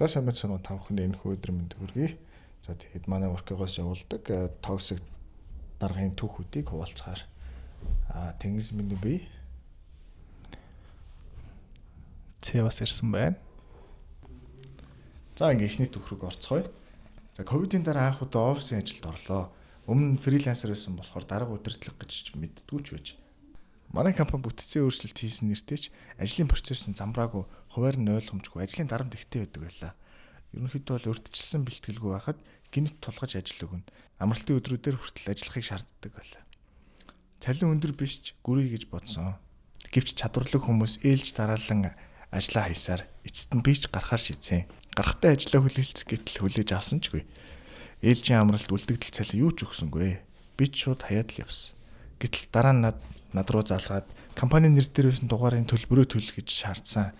За сайн байна уу та бүхэнд энэ өдөр мэнд хүргэе. За тэгээд манай work-оос явуулдаг токсик даргын түүхүүдийг хуваалцахаар Тэнгис миний бие Цэвас ирсэн байна. За ингээ ихний түүх рүү орцгоё. За ковидын дараа анх удаа офисын ажилд орлоо. Өмнө нь фрилансер байсан болохоор дарга удирдлага гэж мэддэггүй ч байж. Манай компани бүтцийн өөрчлөлт хийсэн нэртэйч ажлын процессын замбраагүй, хуваар нь ойлгомжгүй, ажлын дарамт ихтэй байдаг байлаа. Ерөнхийдөө бол урьдчилсан бэлтгэлгүй байхад гинт тулгаж ажил өгнө. Амралтын өдрүүдээр хүртэл ажиллахыг шаарддаг байлаа. Цалин өндөр биш ч гүрий гэж бодсон. Гэвч чадварлаг хүмүүс ээлж дараалан ажиллаа хийсаар эцэст нь би ч гарахаар шийдсэн. Гарахтаа ажиллаа хүлээлцэх гэтэл хүлээж авсан чгүй. Ээлжийн амралт үлдэгдэл цалин юу ч өгсөнгүй. Би ч шууд хаяад л явсан. Гэтэл дараа нь над руу залгаад компанийн нэр дээр байсан дугаарын төлбөрөө төлөх гэж шаардсан.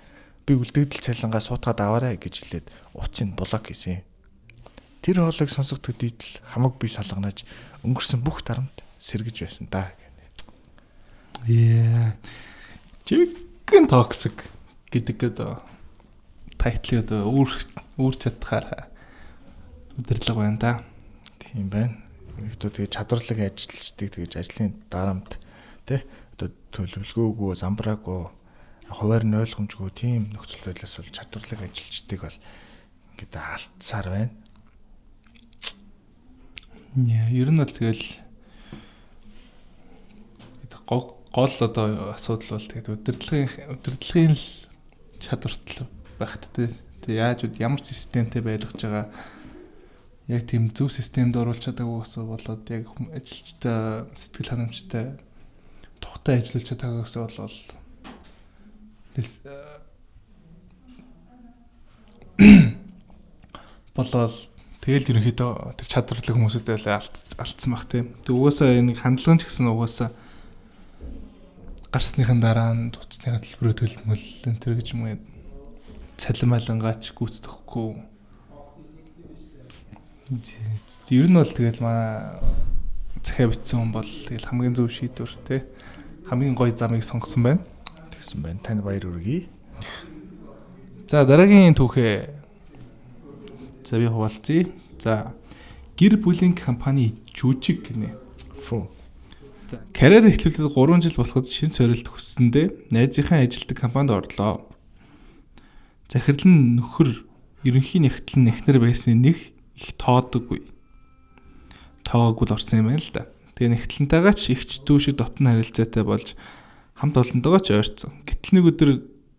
Би үлдэгдэл цалингаа суутгаад аваарай гэж хэлээд утсыг блок хийсэн. Тэр хоолойг сонсогдоход идэл хамаг би салганаж өнгөрсөн бүх дарамт сэргэж байсан да. Chicken toxic гэдэг тайтлыг үүрч чадхаар удирдлага байна да. Тийм байна. Өөртөө тэгээ чадварлаг ажилчдыг тэгж ажлын дарамт тэ одоо төлөвлөгөөгүй, замбраагүй, хуваар нь ойлгомжгүй тийм нөхцөл байдлаас бол чадварлаг ажилчдыг бол ингээд алдсаар байна. Ер нь бол тэгэл гол одоо асуудал бол тэгээд удирдлагын л чадвартай багт тэ яаж ямар системтэй байлгаж байгаа яг тийм зөв системд оруулж чадаагүй гэсэн болоод яг ажилчтай сэтгэл ханамжтай тухтай ажиллаж чадаагүй гэсэн бол болоод тэгэл ерөнхийдөө тэр чадварлаг хүмүүсүүдээ алдсан баг тийм. Тэг угаасаа энэ хандлага ч гэсэн угаасаа гарсныхан дараа нь туцсны төлбөрөө төлмөл энэ гэж юм цалин малангаач гүйцэтгэхгүй. Ер нь бол тэгэл манай захиа бичсэн хүн бол тэгэл хамгийн зөв шийдвэр тий хамгийн гоё замыг сонгосон байна. Тэгсэн байна. Танд баяр хүргэе. За дараагийн түүхээ за би хуваалцъя. За гэр бүлийн компани жүжиг гинэ. Карьер эхлүүлээд 3 жил болоход шинэ сорилт хүссэндээ найзынхаа ажилтдаг компанид орлоо. Захирлын нөхөр ерөнхий нэгтлэн эхнэр байсан нэг их тоодоггүй. Тооггүй л орсон юм байна л да. Тэгээ нэгтлэнтэйгээ ч ихч дүү шиг дотн харилцаатай болж хамт олондоо ч ойрцсон. Гэтэл нэг өдөр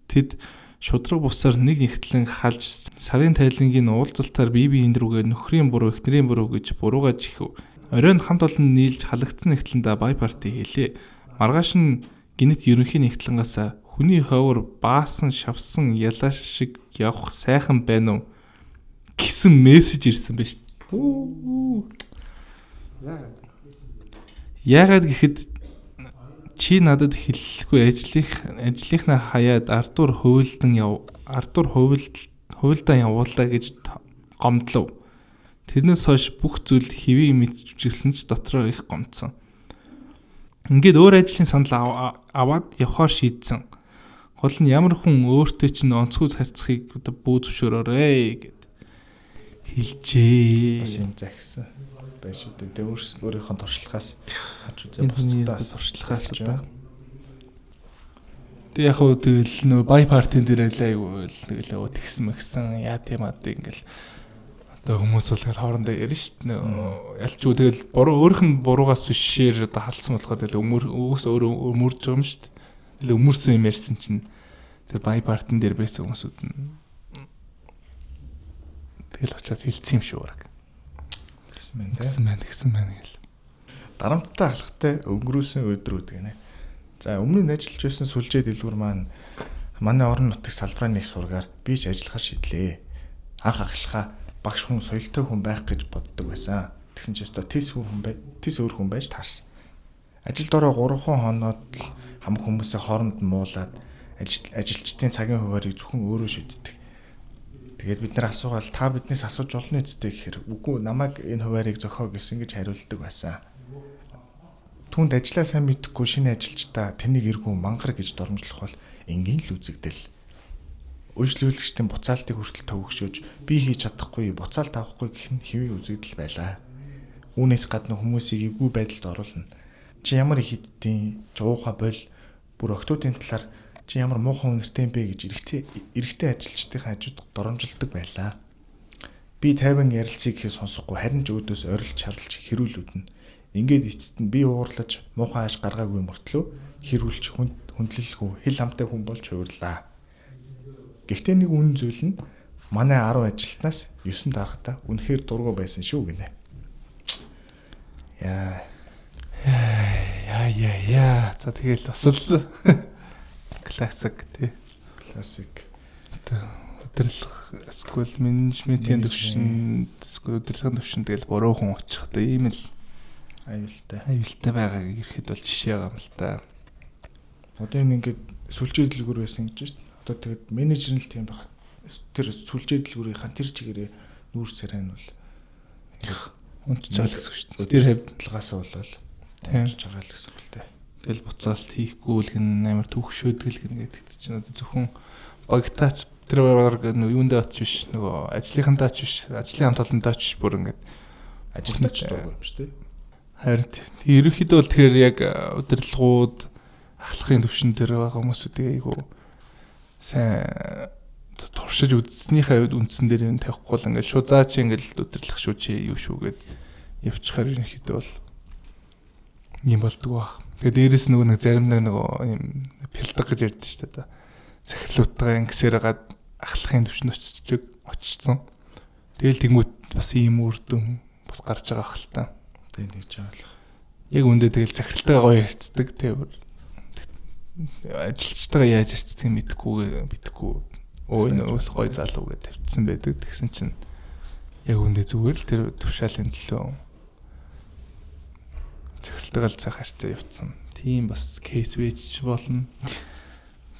тэд шудраг бусаар нэг нэгтлэн халж сарын тайлангийн уулзалтаар бие биеийн рүүгээ нөхрийн буруу эхнэрийн буруу гэж буруугаж ихв. Оройн хамт олон нийлж халагдсан нэгтлэндээ бай парти хийлээ. Маргааш нь гинэт ерөнхий нэгтлэнгээс хүний ховор баасан шавсан ялаа шиг явах сайхан байна уу гэсэн мессеж ирсэн байна шүү. Яагаад гэхэд чи надад хэлэхгүй ажлынхаа хаяад Артур хувилдан явуулаа гэж гомдлов. Тэрнээс хойш бүх зүйл хэвээ мэдчихсэн ч дотроо их гомдсон. Ингээд өөр ажлын санал аваад явхаар шийдсэн. Гол нь ямар хүн өөртөө чинь онцгой харьцахыг бүү зөвшөөрөөрэй гэд хэлжээ. Бас юм загсан. Байж үү. Тэ өөрийнхөө туршлагаас харж үзээ бусдаас туршлагаас одоо. Тэг яг хөө тэгэл нөө бай партийн дээр айгу тэгэл тэгсэн мэгсэн яа тийм аа ингээл одоо хүмүүс бол тэгэл хоорондоо ярина шүү дээ. Ялчгүй тэгэл буруу өөрийнх нь буруугаас бишээр одоо халсан болохоор тэгэл өөс өөрөө өмөрж байгаа юм шүү дээ. Тэгэл өмөрсөн юм ярьсан чинь тэр бай партийн дээр байсан хүмүүсүүд нь тэгэл очиод хэлсэн юм шүү баг. Тэгсэн байна гэл. Дарамттай алхахтай өнгөрүүлсэн өдрүүд гинэ. За өмнө нь ажиллаж байсан сүлжээ дэлгүүр маань манай орон нутгийн салбарын нэг сургаар би ч ажиллахаар шийдлээ. Анх ахлахаа багш хүн соёлтой хүн байх гэж боддог байсан. Тэгсэн чинь өстой тис өөр хүн байж таарсан. Ажилд ороо 3 хоноод л хамаг хүмүүсээ хооронд нь муулаад ажилчдын цагийн хуваарийг зөвхөн өөрөө шийддэг. Тэгээд бид нар асуугаал та биднээс асууж олно үсттэй гэхээр үгүй намайг энэ хуваарийг зохио гэсэн гэж хариулдаг байсан. Түүнд ажиллаа сайн мэдхгүй шинэ ажилчдаа тэрнийг эргүү мангар гэж дормжлох бол энгийн л үзэгдэл. Үйлчлүүлэгчдийн буцаалтыг хүртэл төвөгшөөж би хийж чадахгүй, буцаалт авахгүй гэх нь хэвийн үзэгдэл байлаа. Үүнээс гадна хүмүүсийг эвгүй байдалд оруулна. Чи ямар их хэддийн жууха бол бүр октоодын талаар чи ямар муухан үнэртэй юм бэ гэж эрэгтэй ажилчдын хажууд доромжилдог байлаа. Би 50 ярилцгийг их сонсохгүй харин ч өөдөөс орилж шарлж хэрүүлүүднэ. Ингээд эцэст нь би уурлаж муухан ааш гаргаагүй мөртлөө хэрүүлж хүндлэлгүй хэл хамтай хүн болж хувирлаа. Гэхдээ нэг үнэн зүйл нь манай 10 ажилтнаас 9 дарахтаа үнэхээр дургу байсан шүү гинэ. Яа. За тэгэл бас л классик тий. Классик. Удирдлага эсвэл менежментийн төвшин эсвэл удирдлагын төвшин тэгэл буруу хүн очих одоо ийм л аюултай байгааг ирэхэд бол жишээ байгаа юм л та. Одоо энэ ингээд сүлжээ дэлгүүр байсан гэж байна. Одоо тэгэд менежер нь л тийм баг. Тэр сүлжээ дэлгүүрийн тэр чигээрээ нүүр царай нь бол ингээд унтж байгаа л гэсэн шүү дээ. Тэр хавдлагаасаа болол унтж байгаа л гэсэн үг л дээ. Тэгэл буцаалт хийхгүй л гэн амар төвхшөөдгөл гэн гэдэг чинь одоо зөвхөн багтаач тэр юундаа очиж биш нөгөө ажлынхандаа ч биш ажлын хамт олондоо ч бүр ингээд ажилтнаач дургүй юм шүү дээ. Харин ерөнхийдөө бол тэгэхээр яг удирдлагууд ахлахын төвшин дээр байгаа хүмүүсүүдийг айгу сайн туршиж үзснийхээ үндсэн дээр юм тавихгүй л ингээд шууд заа чи ингээд удирдлах шүү чи юу шүү гэд явчихаар ерөнхийдөө бол юм болдгоо баг. Тэгээд дээрэс нэг зарим нөгөө юм пилдэг гэж ярьдэн шүү дээ. Захирлуудтайгаа ингэсээр гад ахлахын төвшин очсон. Тэгэл тэнгуут бас ийм үр дүн бас гарч байгаа хэл та. Тэгээд тэгж байгаа л. Яг үндэ тэгэл захиралтайгаа гоё ярьцдаг тэр ажилчтайгаа яаж ярьцдаг мэдхгүй өө нөөс гоё залуу гэж тавьчихсан байдаг. Тэгсэн чинь яг үндэ зүгээр л тэр төвшаалын төлөө захиралтайгаа л цаах харьцаа явуулсан. Тийм бас кейс вэж болно.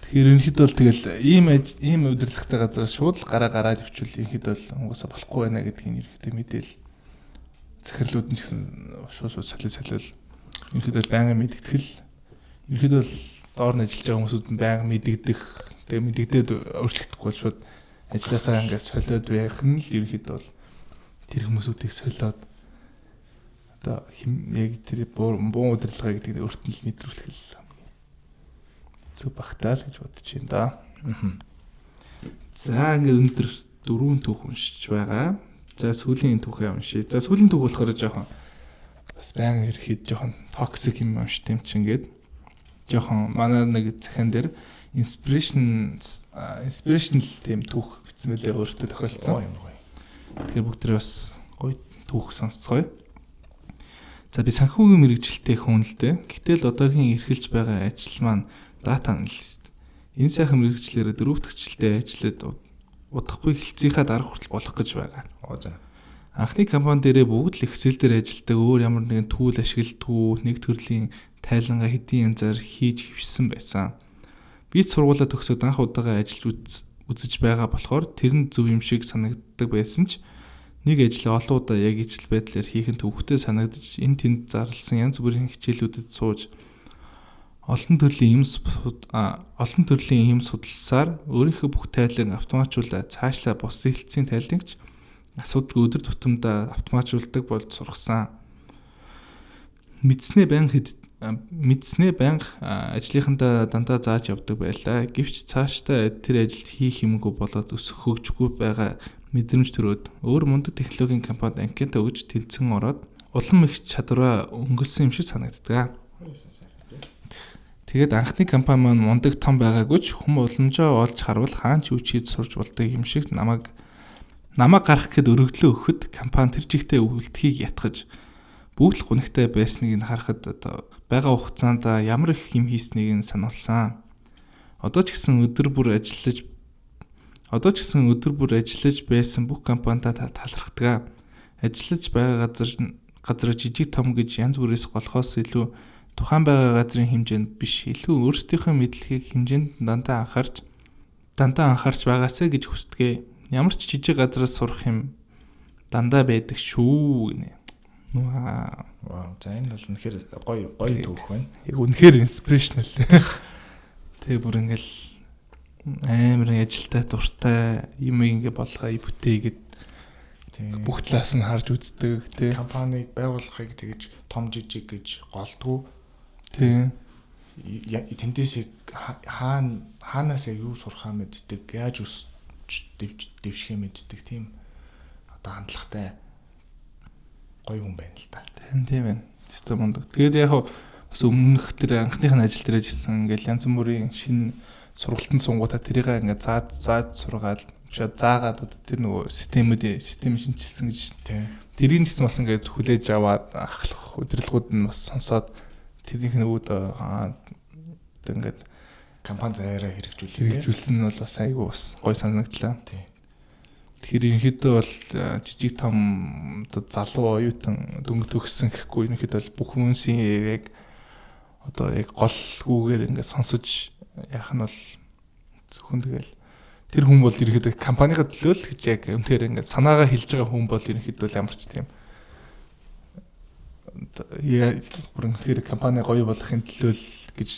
Тэгэхээр ерөнхийдөө бол тэгэл ийм удирдлагатай газраас шууд л гараад өвчүүл ерөнхийдөө бол угаасаа болохгүй байна гэдгийг ерөнхийдөө мэдээл захирлууд нь ч гэсэн шууд солиол ерөнхийдөө байнгын мэдгэтгэл ерөнхийдөө бол доор нь ажиллаж байгаа хүмүүсүүд нь байнга мэдэгдэх тэгээ мэдэгдээд өөрчлөгдөхгүй бол шууд ажилласаа ингээс солиод байх нь л ерөнхийдөө бол тэр хүмүүсүүдийг солиод одоо яг тэр буу удирдлага гэдэг нь өөртөө л мэдрүүлэх л зөв багтаа л гэж бодож байна да. За ингээд өндөр 4 түүх уншиж байгаа. За сүүлийн түүхээ уншия. За сүүлийн түүх болохоор жоохон бас байнга ирэхэд жоохон токсик юм уншд юм чинь ингээд жоохон манай нэг захиан дээр inspirational тийм түүх бичсэн мөлий өөртөө тохиолдсон. Тэгэхээр бүгдээ бас гоё түүх сонсцгоё. За би санхүүгийн мэрэгжилтэй хүн л дээ. Гэтэл одоогийн эрхэлж байгаа ажил маань дата аналист. Энэ сайхан мэрэгчлэрээ 4 дахь жилдээ ажиллаад удахгүй хэлцийнхаа дарга хүртэл болох гэж байгаа. Анхны компани дээрээ бүгд л Excel дээр ажилладаг, өөр ямар нэгэн түүл ашигладгүй, нэг төрлийн тайлангаа хэдийн янзаар хийж хөвшсөн байсан. Би сургуулаа төгсөөд анх удаага ажиллаж үзэж байгаа болохоор тэр нь зөв юм шиг санагддаг байсан ч нэг ажлаа олон удаа яг ижил байдлаар хийх нь төвхтэй санагдаж энэ тэнд зарласан янз бүрийн хичээлүүдэд сууж олон төрлийн юм судалсаар өөрийнхөө бүх тайлан автоматжуулаад цаашлаа бус хэлтсийн тайлангч асуудаг өдөр тутамдаа автоматжуулдаг болж сургасан. Мэдснээ байнга ажлынхандаа дандаа зааж явдаг байлаа. Гэвч цаашдаа тэр ажилд хийх юмгүй болоод өсөх хөгжихгүй байгаа мэдрэмж төрөөд өөр мундаг технологийн компанид анкета өгж тэнцэн ороод улам их чадвараа өнгөлсөн юм шиг санагддаг. Тэгээд анхны компани маань мундаг том байгаагүй ч хүм уламжаа олж харвал хаан ч юу ч хийж сурж болдог юм шиг намайг гарах гэд өргөдлөө өгөхөд компани тэр чигтээ үлдэхийг ятгаж бүгд л гунигтай байсныг нь харахад одоо байгаа хугацаанд ямар их юм хийснийг нь сануулсан. Одоо ч гэсэн өдөр бүр ажиллаж байсан бүх компанитай талархдаг. Ажиллаж байгаа газар жижиг том гэж янз бүрээс голохоос илүү тухайн байгаа газрын хэмжээнд биш, илүү өөрсдийнхөө мэдлэгийг хэмжээнд дандаа анхаарч байгаасаа гэж хүсдэг. Ямар ч жижиг газраас сурах юм дандаа байдаг шүү гинэ. Вау, за энэ бол үнэхээр гоё түүх байна. Яг үнэхээр инспирэшнл. Тэгээ бүр ингээл амар ажилтай дуртай юм ингээ болгоо бүтээгээд бүх талаас нь харж үздэг тий. Компанийг байгуулахыг тэгэж том жижиг гэж голдгүй. Тий. Тэндээс хаанаас юу сурахаа мэддэг, яаж дэвшихээ мэддэг тийм одоо хандлагатай гоё хүн байна л да. Тийм байна. Систем мундаг. Тэгээд яг бас өмнөх тэр анхных нь ажил дээрээ жисэн ингээл янз бүрийн шинэ сургалтын сунгуудаа тэрийг ингээд зааж сургаад заагаад одоо тэр нөгөө систем шинжилсэн гэж тийм. Тэрийг ч гэсэн бас ингээд хүлээж аваад ахлах удирдлагууд нь бас сонсоод тэрнийх нөгөөд ингээд компани заяараа хэрэгжүүлсэн нь бол бас айгүй бас гой санагдлаа. Тийм. Тэгэхээр ерөнхийдөө бол жижиг том одоо залуу оюутан дөнгө төгссөн гэхгүй ерөнхийдөө бол бүх хүмүүсийн яг одоо яг голгүйгээр ингээд сонсож яах нь бол зөвхөн тэгэл тэр хүн бол ерөнхийдөө компанийхаа төлөө л гэж яг үнэхээр ингээд санаагаа хэлж байгаа хүн бол ерөнхийдөө ямар ч тийм бүрэнхээр компани гоё болохын төлөө л гэж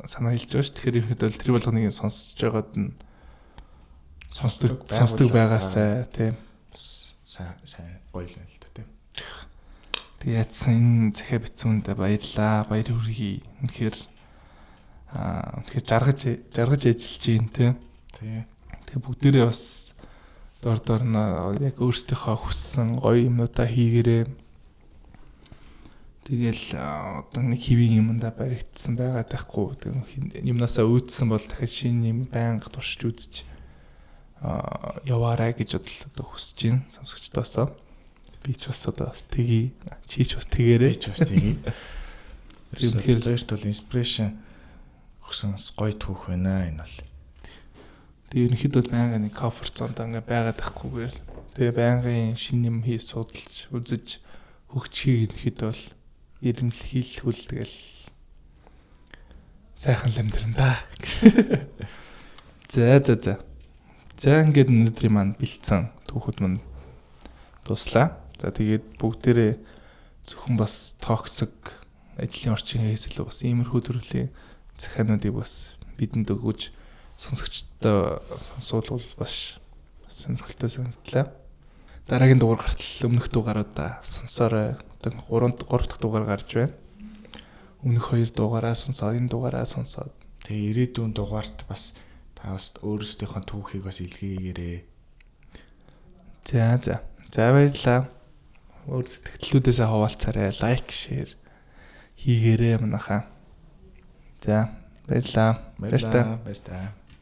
санаа хэлж байгаа ш. Тэгэхээр ерөнхийдөө тэр болгоныг сонсож байгаад нь сонсдог байгаасай тийм сайн гоё л байна л да тийм. Тэгээд энэ захиа бицүүндээ баярлаа. Баяр хүргэе. Үнэхээр тэгэхээр жаргаж ажиллаж гин тийм. Тэгээ бүгдээрээ бас дор дорно яг өөрсдийнхөө хүссэн гоё юмнуудаа хийгээрээ. Тэгэл одоо нэг хэвийн юмдаа баригдсан байгаа тахгүй. Тэг юмнасаа үүдсэн бол дахиад шинэ юм байнга туршиж үзэж яваарай гэж одоо хүсэж байна сонсогчдоосоо. Би ч бас одоо тгий, чи ч бас тэгээрэй. Би ч бас тгий. Тэгэхээр өөрт бол инспирэшн өгсөн гоё түүх байна энэ бол. Тэгээ ерөнхийдөө байнгын нэг комфорт зонд ингээ байгаад байхгүйгээр тэгээ байнгын шинэ юм хийж судалж үзэж хөгжихийг ерөнхийдөө бол ирэмлхийлхүүл тэгэл сайхан л амьдран да. За. За ингээд өнөөдрийн маань бэлдсэн түүхүүд маань дуслаа. За тэгээд бүгдээрээ зөвхөн бас токсик ажлын орчин хийсэл бас иймэрхүү төрлийн захиануудыг бас бидэнд өгөөж сонсогчдод сонсуулбал бас сонирхолтой санагдлаа. Дараагийн дугаар гартал өмнөх дугааруудаа сонсоорой. Одоо 3 дахь дугаар гарч байна. Өмнөх 2 дугаараа сонсоод энэ дугаараа сонсоод тэгээ ирээдүйн дугаарт бас та бас өөрсдийнхөө түүхийг бас илгээгээрэй. За баярлалаа. Өөр сэтгэлдлүүдээсээ хуваалцаарай. Лайк, шеэр хийгээрэй манайхаа. За баярлалаа. Баярлалаа.